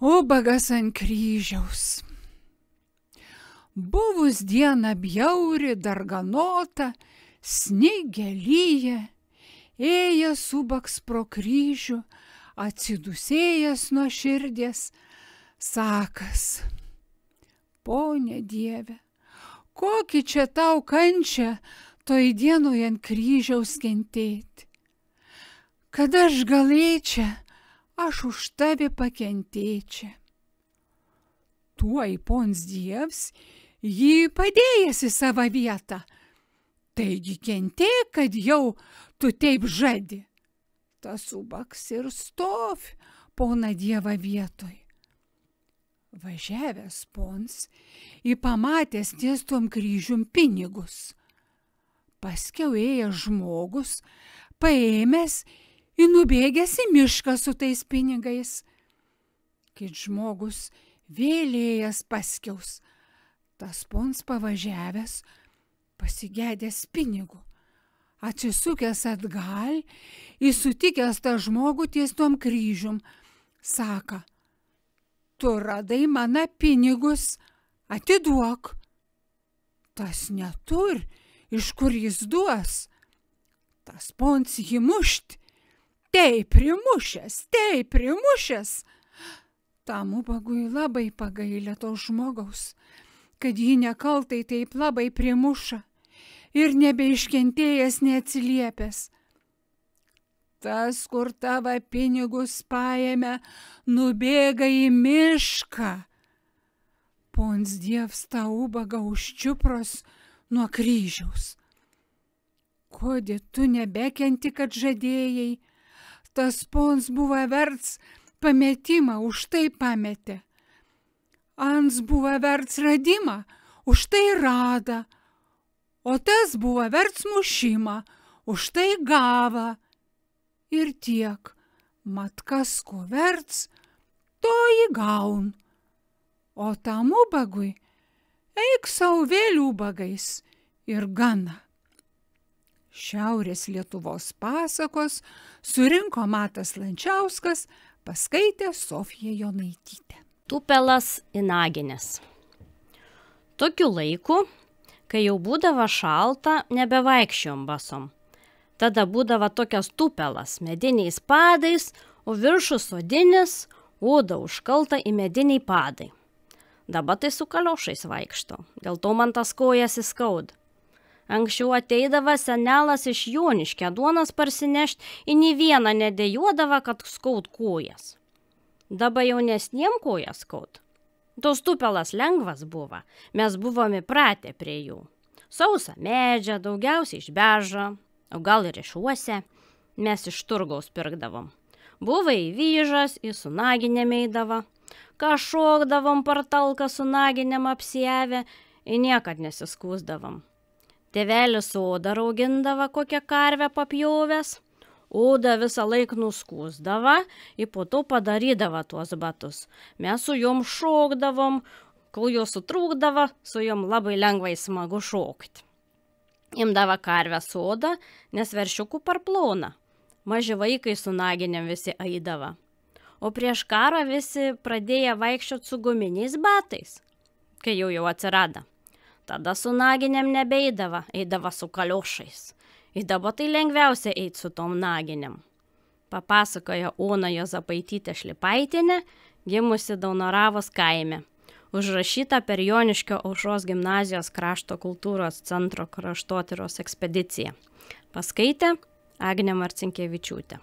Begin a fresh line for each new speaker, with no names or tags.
Ubagas ant kryžiaus. Buvus diena bjauri, darganota, snigė lyja, ėjęs ubaks pro kryžių, atsidusėjęs nuo širdies, sakas: Pone Dieve, kokį čia tau kančią toj dienoj ant kryžiaus kentėti. Kad aš galėčiau, aš už tave pakentėčiau. Tuoj pons Dievs jį padėjęs į savo vietą. Taigi kentėk, kad jau tu taip žadi. Tas ubaks ir stovi pona Dievą vietoj. Važiavęs pons į pamatęs ties tom kryžium pinigus. Paskiau ėjęs žmogus, paėmęs ir nubėgęs į mišką su tais pinigais. Kit žmogus vėlėjęs paskiaus, tas pons pavažiavęs, pasigedęs pinigų, atsisukęs atgal, įsutikęs tą žmogų ties tom kryžium, saka: Tu radai mano pinigus, atiduok. Tas netur, iš kur jis duos. Tas pons jį mušt. Taip primušęs. Tam ubagui labai pagailė to žmogaus, kad jį nekaltai taip labai primuša ir nebeiškentėjęs neatsiliepęs. Tas, kur tavo pinigus paėmė, nubėga į mišką. Pons Dievs tą ubagą užčiupros nuo kryžiaus. Kodėl tu nebekenti, kad žadėjai? Tas pons buvo verts pametimą, už tai pametė. Ans buvo verts radimą, už tai rada. O tas buvo verts mušimą, už tai gava. Ir tiek, mat kas ko verts, to įgaun. O tam ubagui eik sau vėl ubagais ir gana. Šiaurės Lietuvos pasakos surinko Matas Lančiauskas, paskaitė Sofija Jonaitytė.
Tupelas į naginės. Tokiu laiku, kai jau būdavo šalta, nebevaikščiom basom. Tada būdavo tokias tupelas mediniais padais, o viršus odinis, oda užkalta į mediniai padai. Dabar tai su kaliošais vaikšto, dėl to man tas kojas įskaud. Anksčiau ateidavo senelas iš Joniškio duonas parsinešt ir nė vieną nedėjuodavo, kad skaud kojas. Dabar jaunesniem kojas skaud. Tos tupelas lengvas buvo, mes buvom įpratę prie jų. Sausa medžia, daugiausiai iš beržo, o gal ir iš uosio, mes iš turgaus pirkdavom. Buvo į vyžas, į su naginėm eidavo, ką šokdavom per talką su naginėm apsiavę ir niekad nesiskūsdavom. Tėvelis odą raugindavo kokią karvę papjovęs, odą visą laik nuskūsdavo ir po to padarydavo tuos batus. Mes su jom šokdavom, kol jos sutrūkdavo, su jom labai lengvai smagu šokti. Imdavo karvės odą, nes veršiukų per plona. Maži vaikai su naginėm visi eidavo. O prieš karą visi pradėjo vaikščioti su guminiais batais, kai jau atsirado. Tada su naginėm nebeidavo, eidavo su kaliošais. Ir dabar tai lengviausia eiti su tom naginėm. Papasakojo Ona Jozapaitytė Šlipaitienė, gimusi Daunoravos kaime. Užrašyta per Joniškio Aušros gimnazijos krašto kultūros centro kraštotyros ekspediciją. Paskaitė Agnė Marcinkevičiūtė.